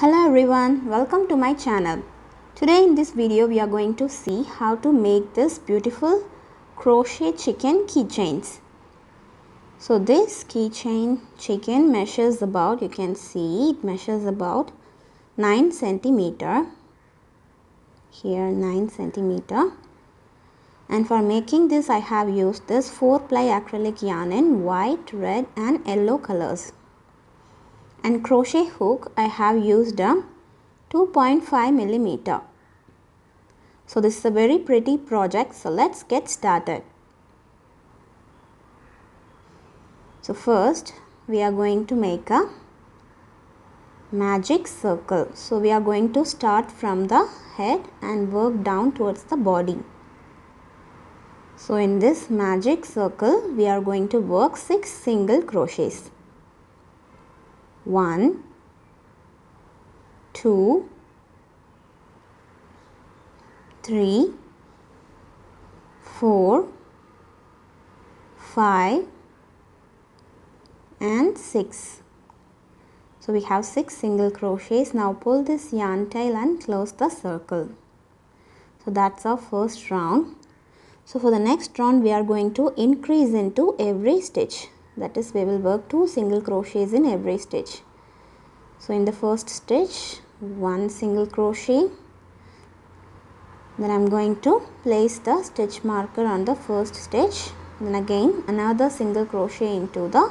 Hello everyone, welcome to my channel. Today in this video we are going to see how to make this beautiful crochet chicken keychains. So this keychain chicken measures about, you can see it measures about 9 centimeter. Here 9 centimeter. And for making this I have used this 4-ply acrylic yarn in white, red and yellow colors. And crochet hook I have used a 2.5 millimeter. So this is a very pretty project, so let's get started. So first we are going to make a magic circle. So we are going to start from the head and work down towards the body. So in this magic circle we are going to work 6 single crochets. 1, 2, 3, 4, 5 and 6. So we have 6 single crochets. Now pull this yarn tail and close the circle. So that's our first round. So for the next round we are going to increase into every stitch. That is, we will work 2 single crochets in every stitch. So in the first stitch 1 single crochet, then I am going to place the stitch marker on the first stitch, then again another single crochet into the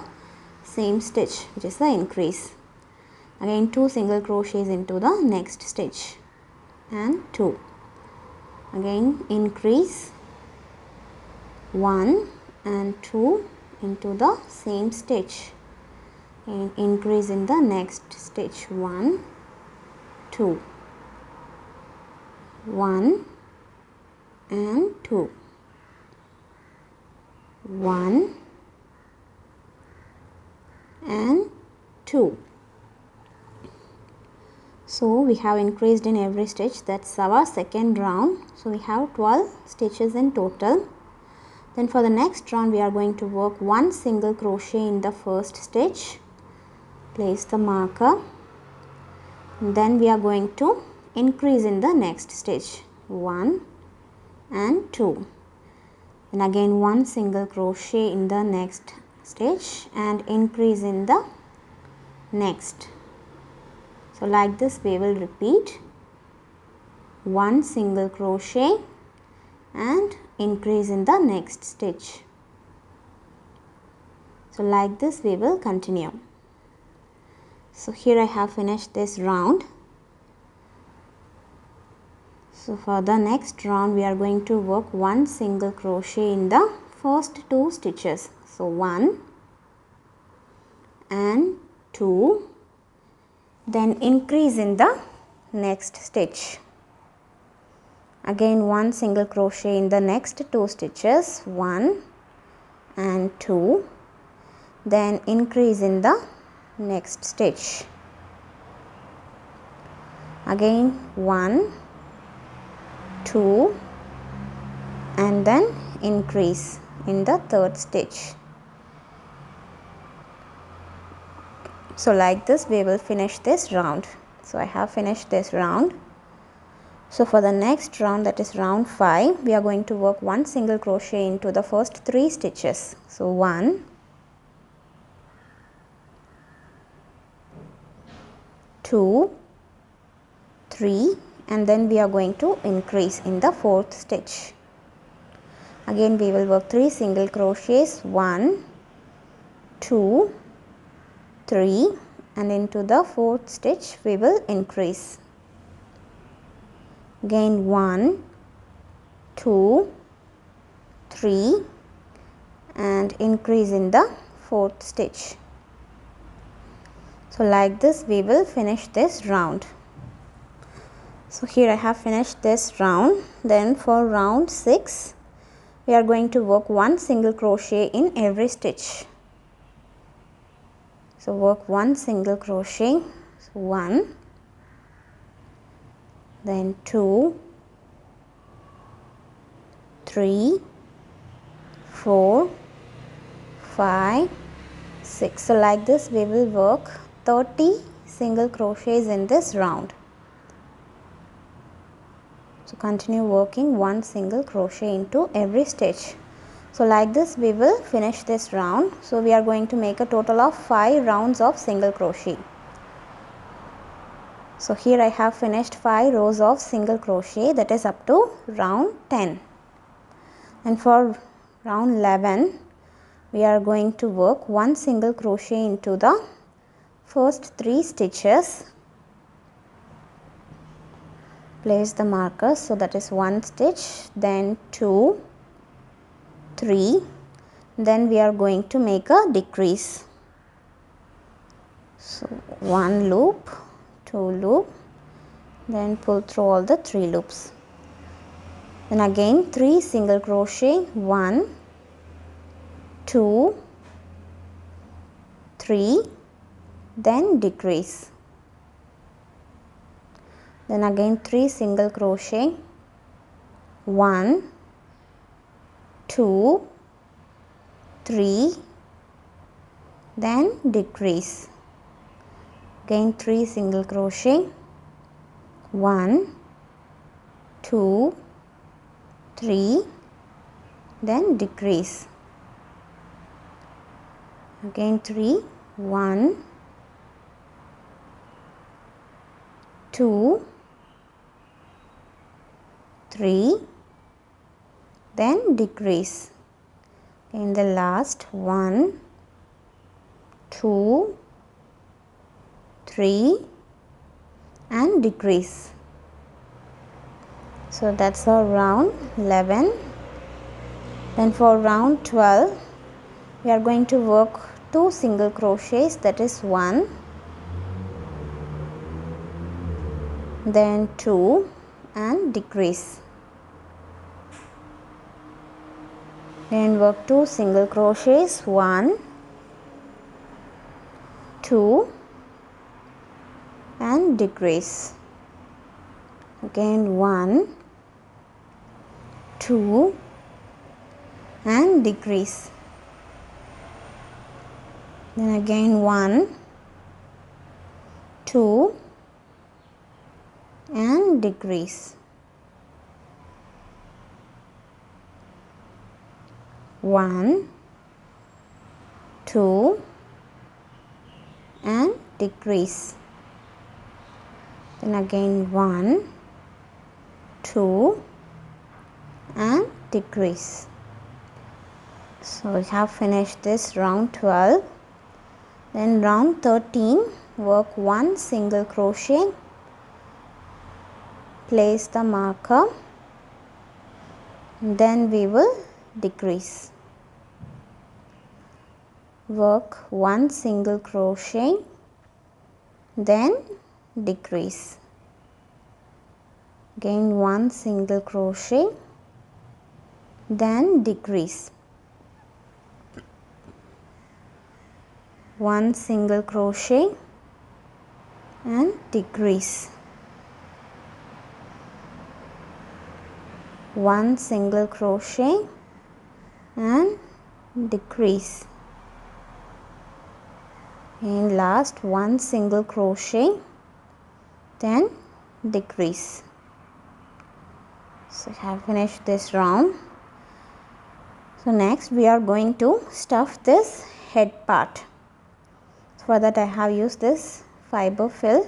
same stitch, which is the increase. Again 2 single crochets into the next stitch and 2. Again increase 1 and 2 into the same stitch and increase in the next stitch 1, 2, 1 and 2, 1 and 2. So we have increased in every stitch. That's our second round. So we have 12 stitches in total. Then for the next round we are going to work 1 single crochet in the first stitch. Place the marker. Then we are going to increase in the next stitch 1 and 2. Then again 1 single crochet in the next stitch and increase in the next. So like this we will repeat 1 single crochet and increase in the next stitch. So like this we will continue. So here I have finished this round. So for the next round we are going to work 1 single crochet in the first 2 stitches. So 1 and 2, then increase in the next stitch. Again 1 single crochet in the next 2 stitches, 1 and 2, then increase in the next stitch. Again 1, 2 and then increase in the third stitch. So like this we will finish this round. So I have finished this round. So for the next round, that is round 5, we are going to work 1 single crochet into the first 3 stitches. So 1, 2, 3 and then we are going to increase in the 4th stitch. Again we will work 3 single crochets, 1, 2, 3 and into the 4th stitch we will increase. Again 1, 2, 3 and increase in the 4th stitch. So like this we will finish this round. So here I have finished this round. Then for round 6 we are going to work 1 single crochet in every stitch. So work 1 single crochet, so 1, then 2, 3, 4, 5, 6. So like this we will work 30 single crochets in this round. So continue working 1 single crochet into every stitch. So like this we will finish this round. So we are going to make a total of 5 rounds of single crochet. So here I have finished 5 rows of single crochet, that is up to round 10. And for round 11 we are going to work 1 single crochet into the first 3 stitches. Place the markers, so that is 1 stitch, then 2, 3, then we are going to make a decrease. So 1 loop, 2 loop, then pull through all the 3 loops. Then again 3 single crochet, 1, 2, 3, then decrease. Then again 3 single crochet, 1, 2, 3, then decrease. Again 3 single crochet, 1, 2, 3, then decrease. Again 3, 1, 2, 3, then decrease. In the last 1, 2, 3, and decrease. So that's our round 11. Then for round 12 we are going to work 2 single crochets, that is 1, then 2, and decrease. Then work 2 single crochets, 1, 2, and decrease. Again 1, 2, and decrease. Then again 1, 2, and decrease. 1, 2, and decrease. Then again 1, 2, and decrease. So we have finished this round 12. Then round 13, work 1 single crochet, place the marker, then we will decrease. Work 1 single crochet, then decrease. Again 1 single crochet, then decrease. 1 single crochet and decrease. 1 single crochet and decrease. And last 1 single crochet, then decrease. So I have finished this round. So next we are going to stuff this head part. For that I have used this fiber fill.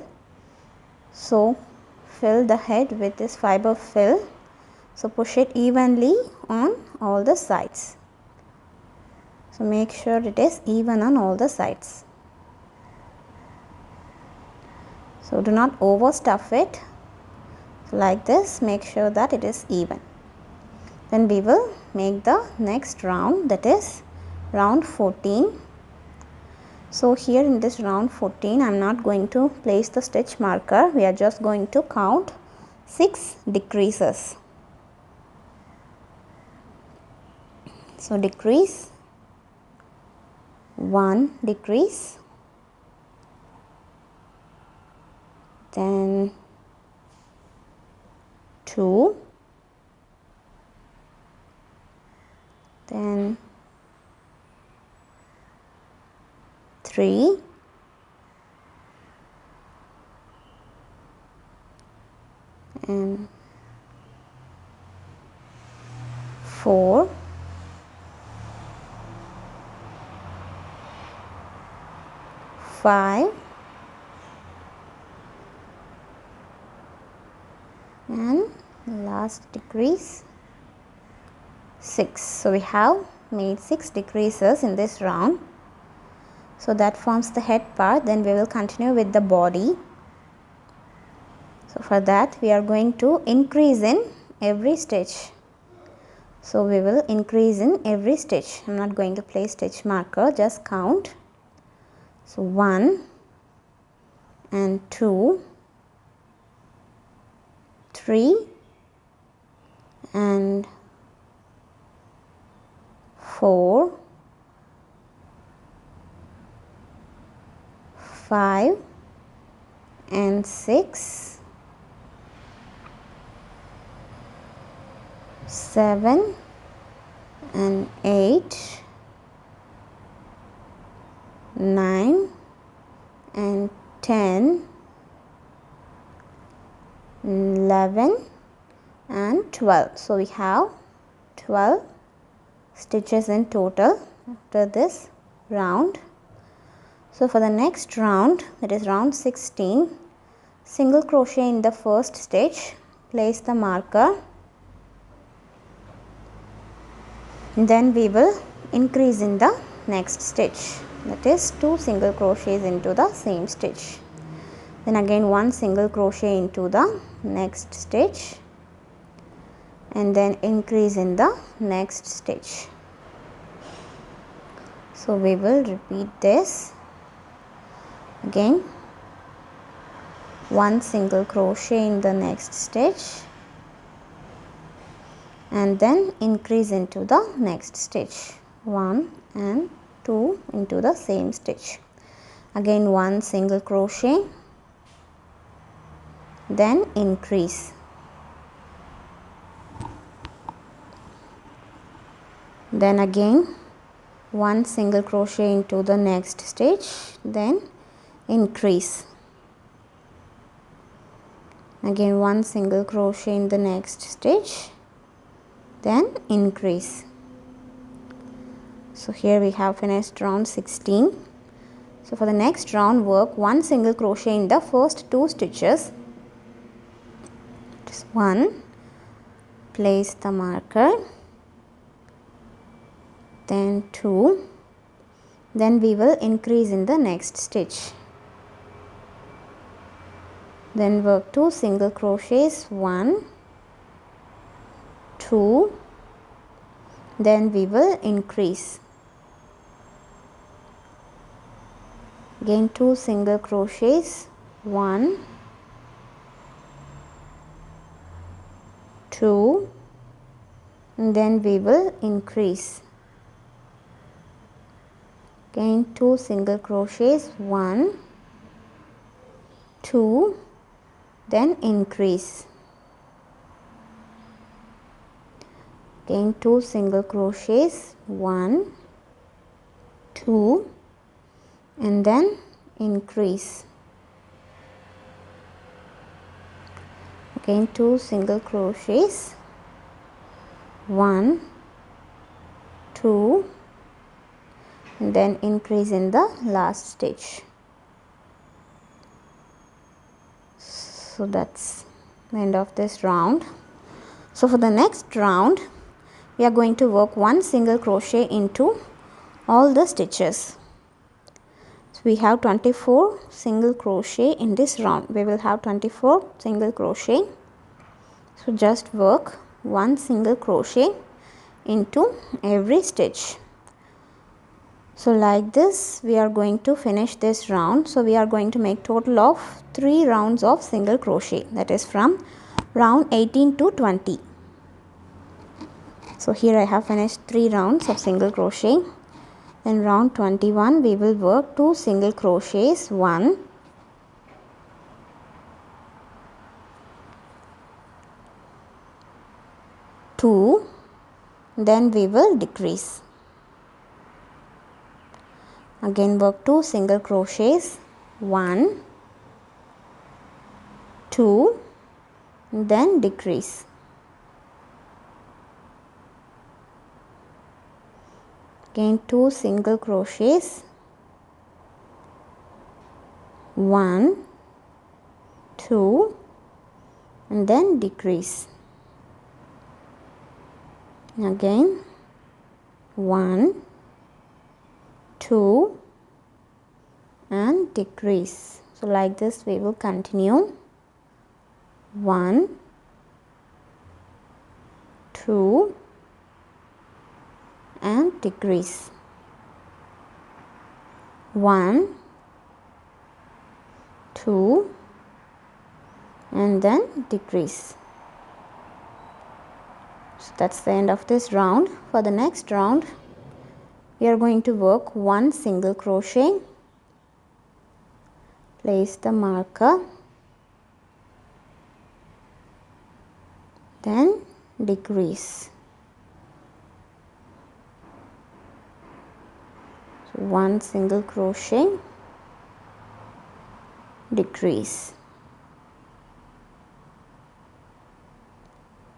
So fill the head with this fiber fill. So push it evenly on all the sides. So make sure it is even on all the sides. So do not overstuff it. So like this, make sure that it is even. Then we will make the next round, that is round 14. So here in this round 14, I am not going to place the stitch marker. We are just going to count 6 decreases. So decrease, 1 decrease, then 2, then 3, and 4, 5 and last decrease 6. So we have made 6 decreases in this round. So that forms the head part. Then we will continue with the body. So for that we are going to increase in every stitch. So we will increase in every stitch. I am not going to place stitch marker, just count. So 1 and 2, 3 and 4, 5 and 6, 7 and 8, 9 and 10, 11 and 12. So we have 12 stitches in total after this round. So for the next round, that is round 16, single crochet in the first stitch, place the marker, then we will increase in the next stitch, that is 2 single crochets into the same stitch, then again 1 single crochet into the next stitch and then increase in the next stitch. So we will repeat this. Again 1 single crochet in the next stitch and then increase into the next stitch, 1 and 2 into the same stitch, again 1 single crochet, then increase, then again 1 single crochet into the next stitch, then increase, again 1 single crochet in the next stitch, then increase. So here we have finished round 16. So for the next round, work 1 single crochet in the first 2 stitches. Just 1, place the marker, then 2, then we will increase in the next stitch, then work 2 single crochets, 1, 2, then we will increase, again 2 single crochets, 1, 2, and then we will increase, again 2 single crochets, 1, 2, then increase, again 2 single crochets, 1, 2, and then increase, again 2 single crochets, 1, 2, and then increase in the last stitch. So that's the end of this round. So for the next round, we are going to work 1 single crochet into all the stitches. So we have 24 single crochet in this round. We will have 24 single crochet. So just work 1 single crochet into every stitch. So like this we are going to finish this round. So we are going to make total of 3 rounds of single crochet, that is from round 18 to 20. So here I have finished 3 rounds of single crochet. In round 21 we will work 2 single crochets, 1, 2, then we will decrease. Again work 2 single crochets, 1, 2, then decrease. Again 2 single crochets, 1, 2, and then decrease. Again 1, 2, and decrease. So like this we will continue. 1, 2, and decrease. 1, 2, and then decrease. So that's the end of this round. For the next round we are going to work 1 single crochet, place the marker, then decrease. So 1 single crochet, decrease.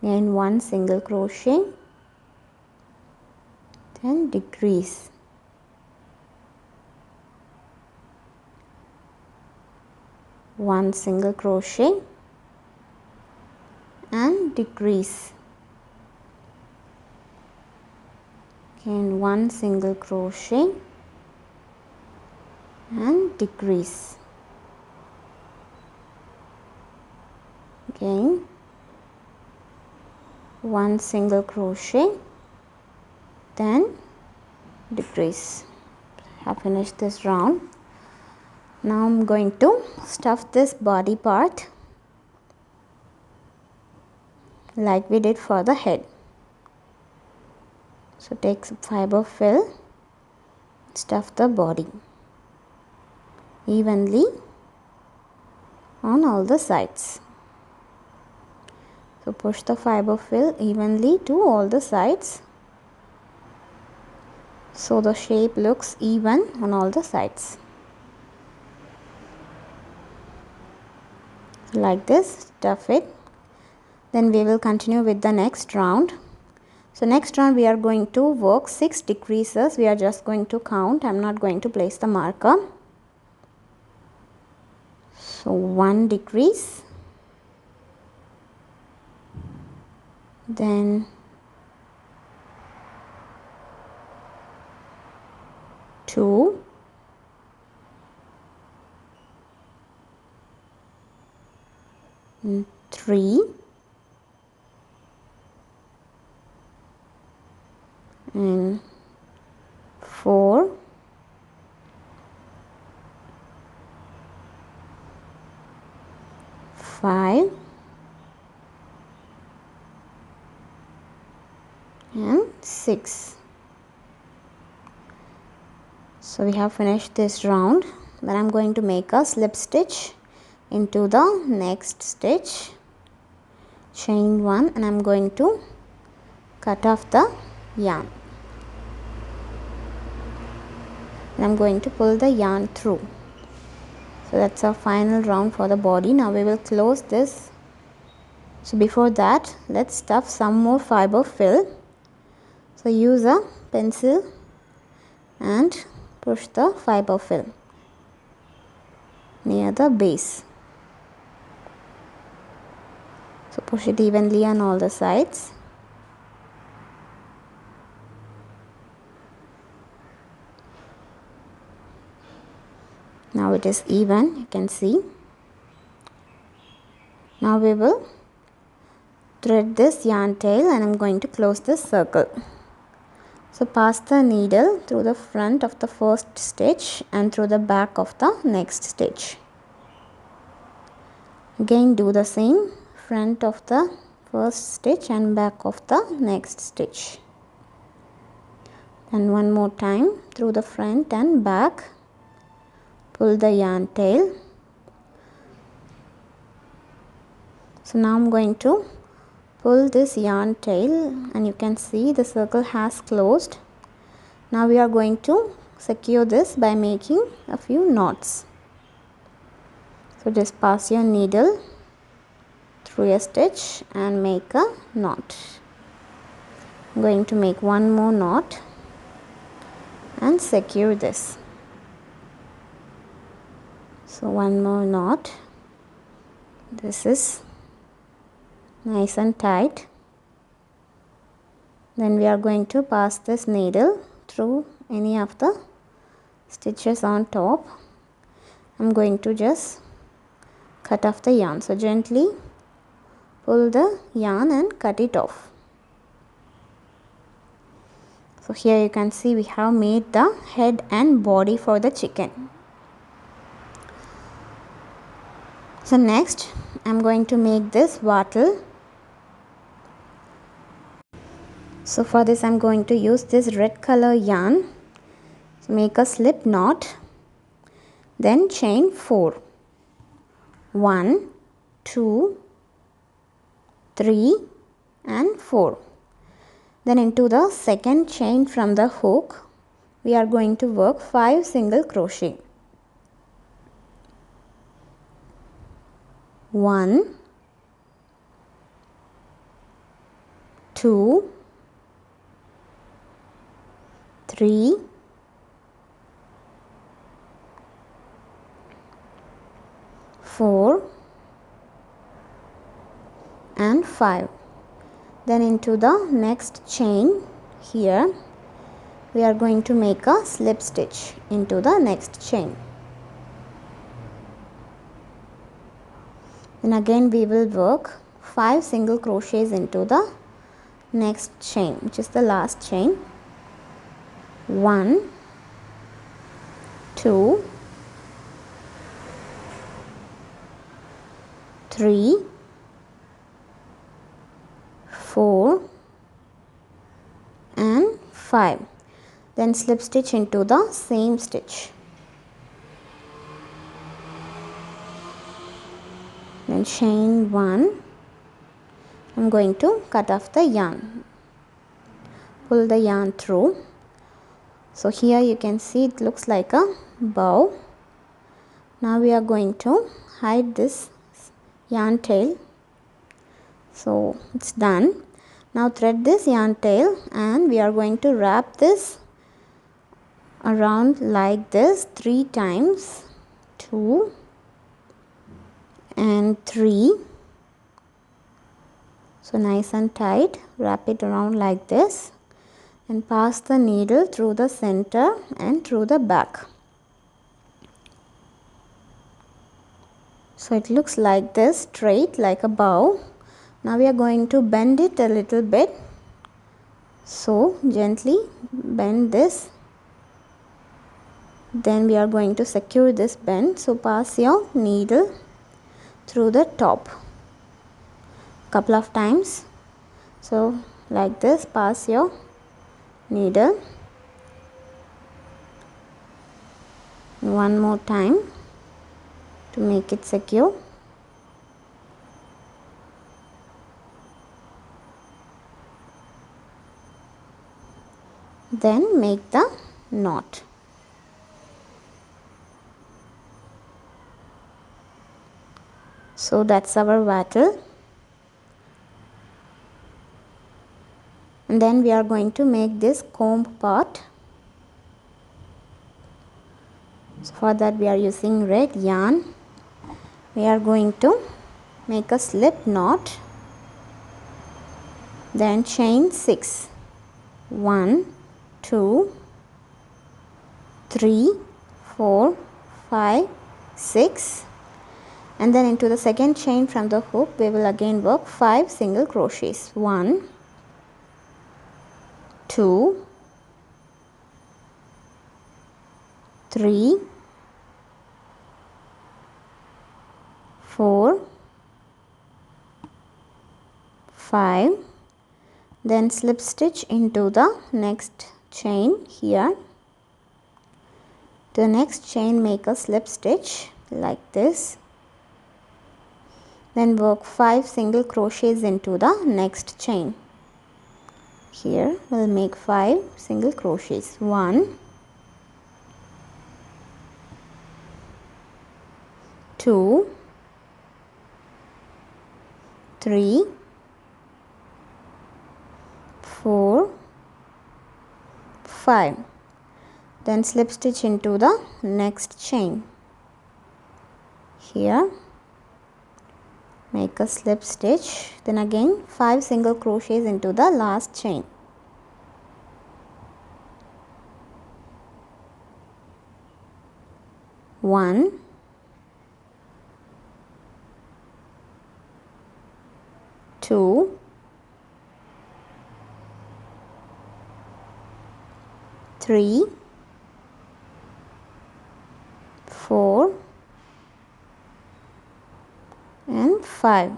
Again 1 single crochet, then decrease. One single crochet and decrease. Again 1 single crochet and decrease. Again 1 single crochet, then decrease. I have finished this round. Now I'm going to stuff this body part like we did for the head. So take some fiber fill, stuff the body evenly on all the sides. So push the fiber fill evenly to all the sides so the shape looks even on all the sides. Like this, stuff it. Then we will continue with the next round. So next round we are going to work 6 decreases. We are just going to count. I am not going to place the marker. So 1 decrease, then 2, and 3, and 4, 5, and 6. So we have finished this round. Then I am going to make a slip stitch into the next stitch, chain 1, and I am going to cut off the yarn. And I am going to pull the yarn through. So that's our final round for the body. Now we will close this. So before that, let's stuff some more fiber fill. So use a pencil and push the fiber fill near the base. So push it evenly on all the sides. Now it is even, you can see. Now we will thread this yarn tail and I am going to close this circle. So pass the needle through the front of the first stitch and through the back of the next stitch. Again do the same, front of the first stitch and back of the next stitch. And one more time through the front and back. Pull the yarn tail. So now I am going to pull this yarn tail and you can see the circle has closed. Now we are going to secure this by making a few knots. So just pass your needle through a stitch and make a knot. I'm going to make one more knot and secure this. So one more knot. This is nice and tight. Then we are going to pass this needle through any of the stitches on top. I'm going to just cut off the yarn. So gently pull the yarn and cut it off. So here you can see we have made the head and body for the chicken. So next I'm going to make this wattle. So for this I'm going to use this red color yarn. So make a slip knot, then chain 4. 1, 2, 3 and 4. Then into the second chain from the hook we are going to work 5 single crochet. 1, 2, 3, 4 and 5. Then into the next chain here we are going to make a slip stitch into the next chain. Then again we will work 5 single crochets into the next chain, which is the last chain. 1, 2, 3, 4 and 5. Then slip stitch into the same stitch. Then chain 1. I'm going to cut off the yarn. Pull the yarn through. So here you can see it looks like a bow. Now we are going to hide this yarn tail. So it's done. Now thread this yarn tail and we are going to wrap this around like this 3 times. 2 and 3. So nice and tight. Wrap it around like this and pass the needle through the center and through the back. So it looks like this, straight like a bow. Now we are going to bend it a little bit. So gently bend this. Then we are going to secure this bend. So pass your needle through the top couple of times. So like this, pass your needle. One more time to make it secure. Then make the knot. So that's our wattle. And then we are going to make this comb part. So for that we are using red yarn. We are going to make a slip knot. Then chain 6. 1, 2, 3, 4, 5, 6. And then into the second chain from the hook we will again work 5 single crochets. 1, 2, 3, 4, 5. Then slip stitch into the next chain here. To the next chain make a slip stitch like this. Then work 5 single crochets into the next chain. Here we'll make 5 single crochets. 1, 2, 3, 4, 5. Then slip stitch into the next chain. Here make a slip stitch, then again 5 single crochets into the last chain. 1, 2, 3, 4 and 5.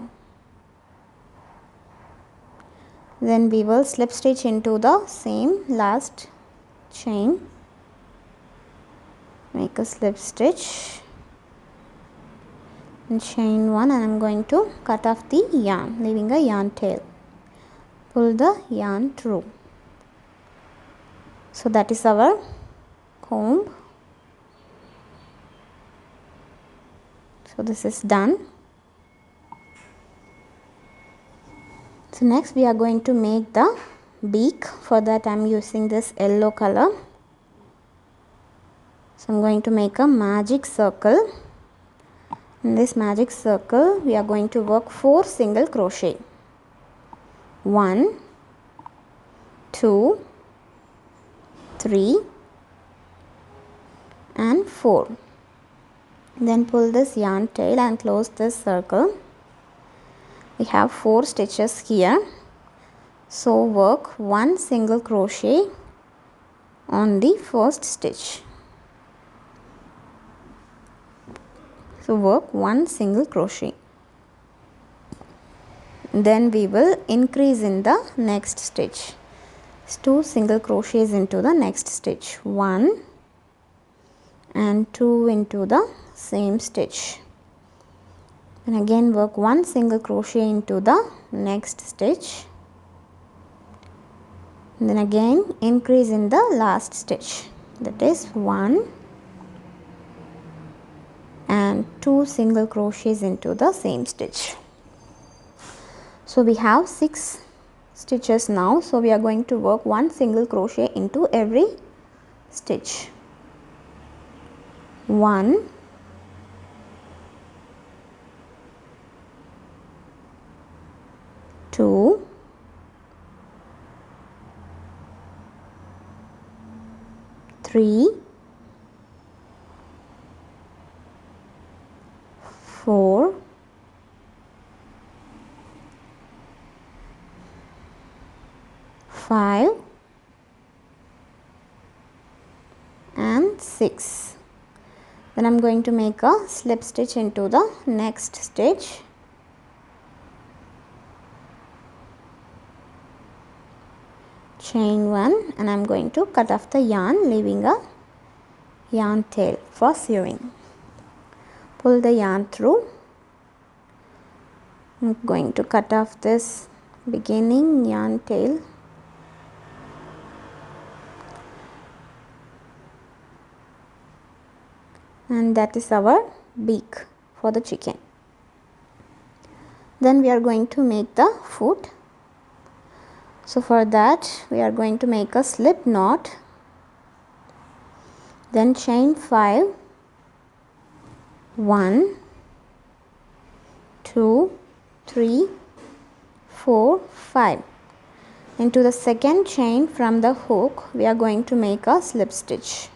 Then we will slip stitch into the same last chain. Make a slip stitch and chain 1, and I am going to cut off the yarn, leaving a yarn tail. Pull the yarn through. So that is our comb. So this is done. So next we are going to make the beak. For that I am using this yellow color. So I am going to make a magic circle. In this magic circle we are going to work 4 single crochet. 1, 2, 3 and 4. Then pull this yarn tail and close this circle. We have 4 stitches here. So work 1 single crochet on the first stitch. So work 1 single crochet. Then we will increase in the next stitch. 2 single crochets into the next stitch. 1 and 2 into the same stitch. And again work 1 single crochet into the next stitch. And then again increase in the last stitch. That is 1 and 2 single crochets into the same stitch. So we have 6 stitches now. So we are going to work 1 single crochet into every stitch. 1, 2, 3, 4, 5 and 6. Then I am going to make a slip stitch into the next stitch. Chain 1, and I am going to cut off the yarn, leaving a yarn tail for sewing. Pull the yarn through. I am going to cut off this beginning yarn tail. And that is our beak for the chicken. Then we are going to make the foot. So for that we are going to make a slip knot, then chain 5, 1, 2, 3, 4, 5. Into the second chain from the hook we are going to make a slip stitch.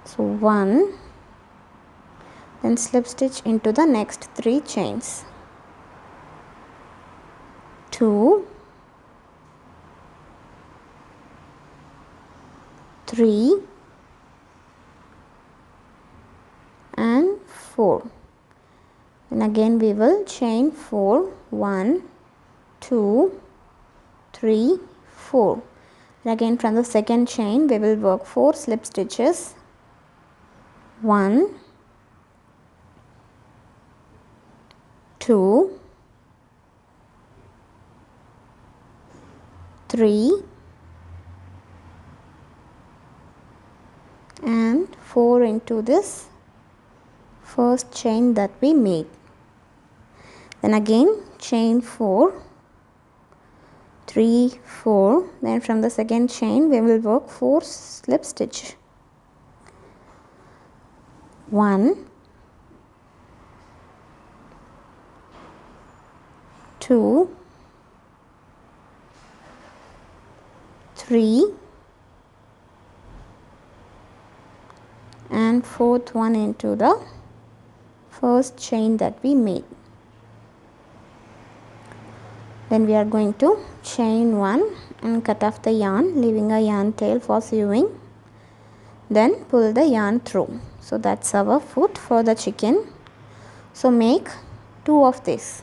So 1, then slip stitch into the next 3 chains. 2, 3 and 4. And again we will chain 4, 1, 2, 3, 4. And again from the second chain we will work 4 slip stitches. 1, 2, 3 and 4 into this first chain that we made. Then again chain 4, 3, 4. Then from the second chain we will work 4 slip stitch. 1, 2, 3, and fourth one into the first chain that we made. Then we are going to chain 1 and cut off the yarn, leaving a yarn tail for sewing. Then pull the yarn through. So that's our foot for the chicken. So make 2 of this.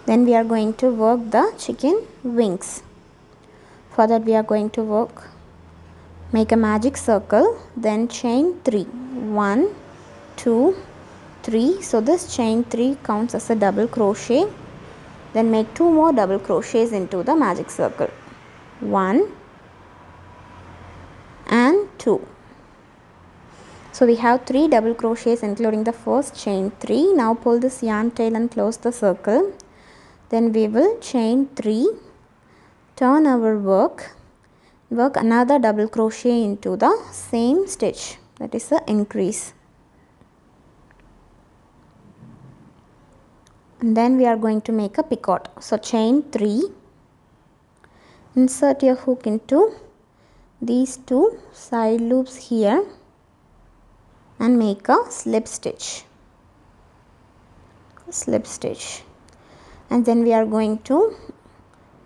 Then we are going to work the chicken wings. For that we are going to make a magic circle, then chain 3. 1, 2, 3. So this chain 3 counts as a double crochet. Then make 2 more double crochets into the magic circle. 1 and 2. So we have 3 double crochets including the first chain 3. Now pull this yarn tail and close the circle. Then we will chain 3, turn our work another double crochet into the same stitch, that is the increase. And then we are going to make a picot. So chain 3, insert your hook into these 2 side loops here and make a slip stitch. And then we are going to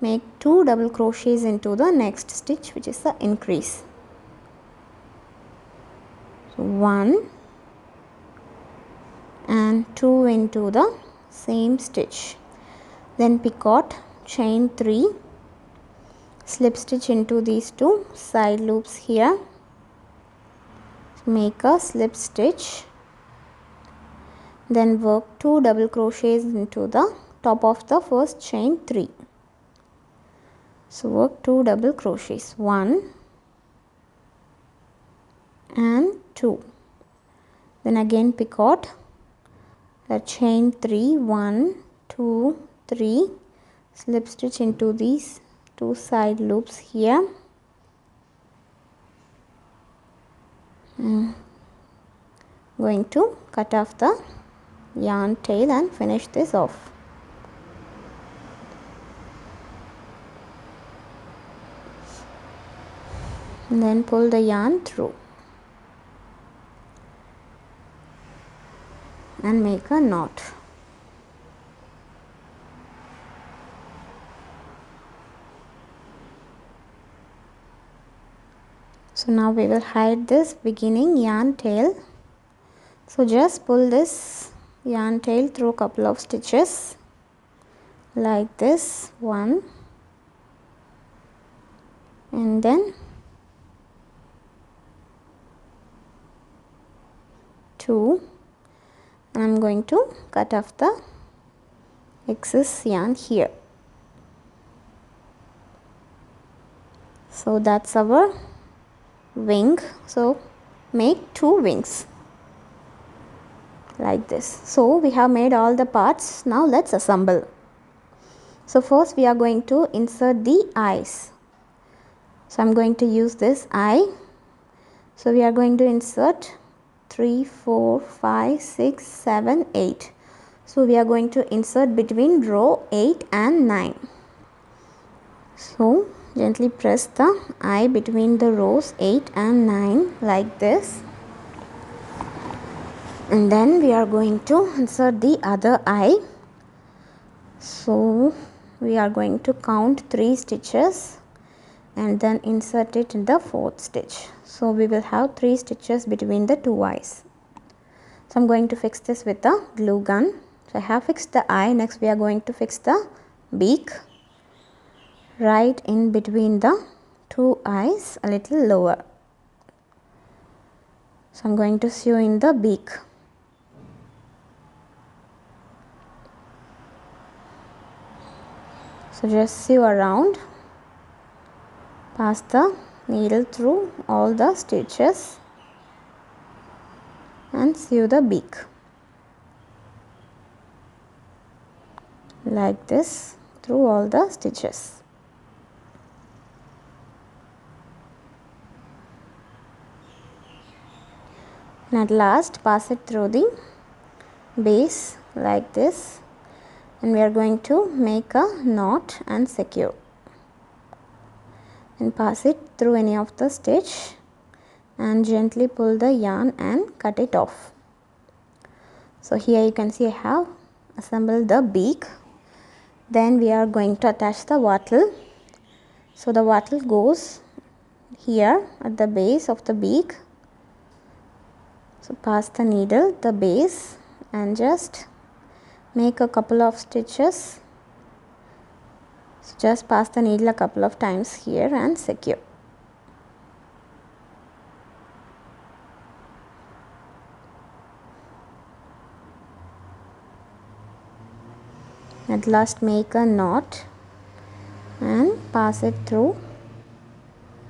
make 2 double crochets into the next stitch, which is the increase. So 1 and 2 into the same stitch. Then picot, chain 3, slip stitch into these 2 side loops here. So make a slip stitch. Then work 2 double crochets into the top of the first chain 3. So work 2 double crochets, 1 and 2. Then again picot, the chain 3, 1, 2, 3, slip stitch into these 2 side loops here. Going to cut off the yarn tail and finish this off. And then pull the yarn through and make a knot. So now we will hide this beginning yarn tail. So just pull this yarn tail through a couple of stitches like this, 1 and then 2, and I'm going to cut off the excess yarn here. So that's our wing. So make 2 wings like this. So we have made all the parts. Now let's assemble. So first we are going to insert the eyes. So I'm going to use this eye. So we are going to insert 3, 4, 5, 6, 7, 8. So we are going to insert between row 8 and 9. So gently press the eye between the rows 8 and 9 like this. And then we are going to insert the other eye. So we are going to count 3 stitches and then insert it in the 4th stitch. So we will have 3 stitches between the 2 eyes. So I'm going to fix this with a glue gun. So I have fixed the eye. Next we are going to fix the beak right in between the 2 eyes, a little lower. So I'm going to sew in the beak. So just sew around, pass the needle through all the stitches and sew the beak like this through all the stitches. And at last pass it through the base like this, and we are going to make a knot and secure, and pass it through any of the stitch and gently pull the yarn and cut it off. So here you can see I have assembled the beak. Then we are going to attach the wattle. So the wattle goes here at the base of the beak. So pass the needle the base and just make a couple of stitches. So just pass the needle a couple of times here and secure. At last make a knot and pass it through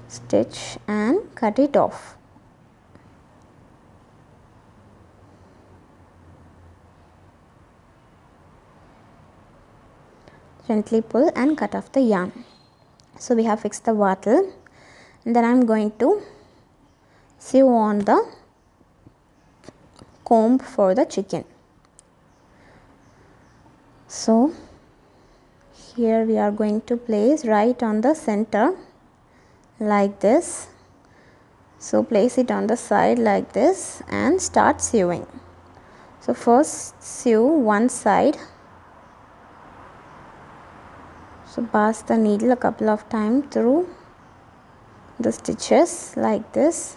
stitch and cut it off. Gently pull and cut off the yarn. So we have fixed the wattle, and then I am going to sew on the comb for the chicken. So here we are going to place right on the center like this. So place it on the side like this and start sewing. So first sew one side. So pass the needle a couple of times through the stitches like this.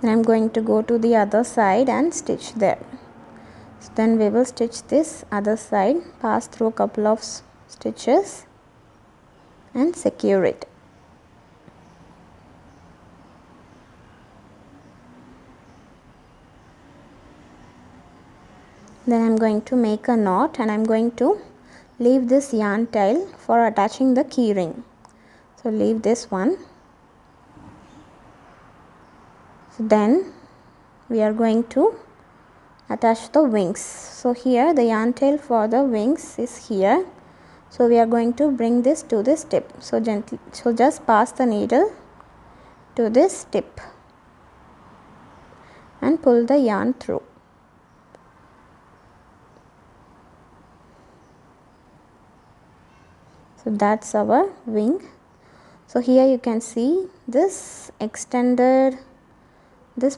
Then I am going to go to the other side and stitch there. So then we will stitch this other side, pass through a couple of stitches and secure it. Then I am going to make a knot, and I am going to leave this yarn tail for attaching the key ring. So leave this one. So then we are going to attach the wings. So here the yarn tail for the wings is here. So we are going to bring this to this tip. So just pass the needle to this tip and pull the yarn through. So that's our wing. So here you can see this extended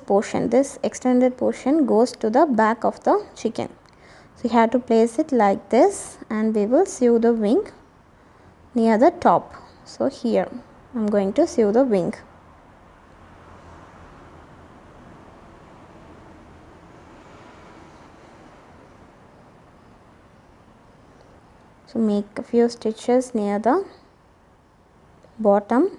portion goes to the back of the chicken. So you have to place it like this, and we will sew the wing near the top. So here I am going to sew the wing. So make a few stitches near the bottom.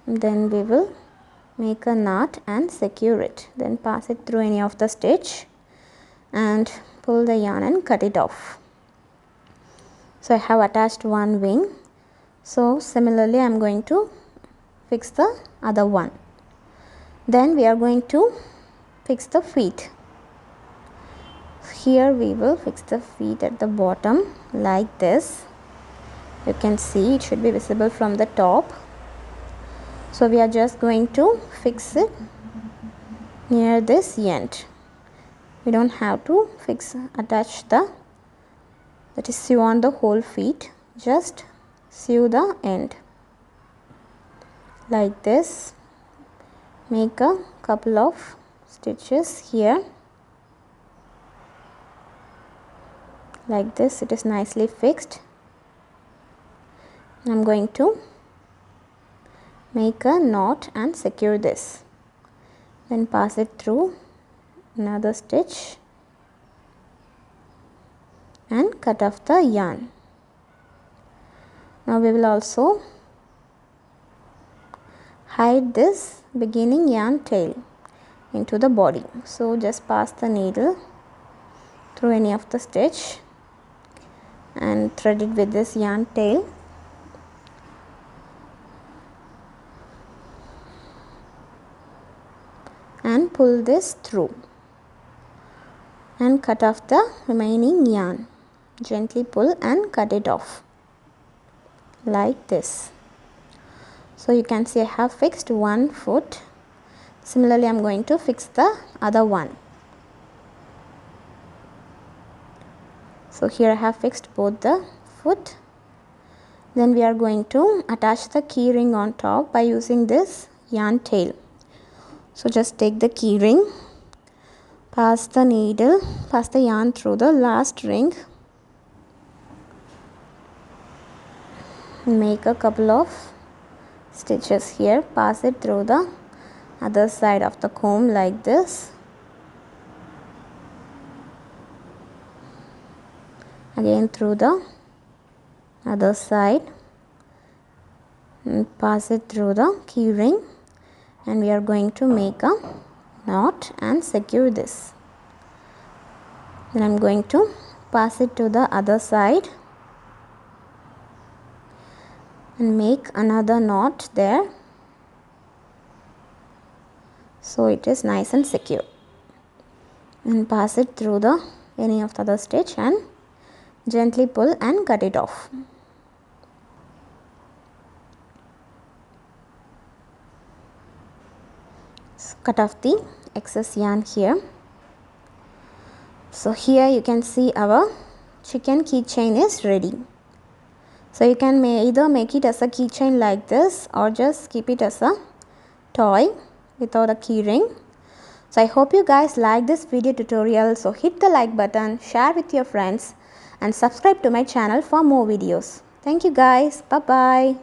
Then we will make a knot and secure it. Then pass it through any of the stitch and pull the yarn and cut it off. So I have attached one wing. So similarly I am going to fix the other one. Then we are going to fix the feet. Here we will fix the feet at the bottom like this. You can see it should be visible from the top. So we are just going to fix it near this end. We don't have to attach that is sew on the whole feet. Just sew the end like this. Make a couple of stitches here like this. It is nicely fixed. I am going to make a knot and secure this. Then pass it through another stitch and cut off the yarn. Now we will also hide this beginning yarn tail into the body. So just pass the needle through any of the stitch and thread it with this yarn tail. And pull this through and cut off the remaining yarn. Gently pull and cut it off like this. So you can see I have fixed one foot. Similarly, I am going to fix the other one. So here I have fixed both the foot. Then we are going to attach the key ring on top by using this yarn tail. So just take the key ring, pass the yarn through the last ring, make a couple of stitches here, pass it through the other side of the comb like this. Again through the other side and pass it through the key ring, and we are going to make a knot and secure this. Then I am going to pass it to the other side and make another knot there, so it is nice and secure, and pass it through the any of the other stitch and gently pull and cut it off. So cut off the excess yarn here. So here you can see our chicken keychain is ready. So you can either make it as a keychain like this or just keep it as a toy without a key ring. So I hope you guys like this video tutorial. So hit the like button, share with your friends and subscribe to my channel for more videos. Thank you guys. Bye bye.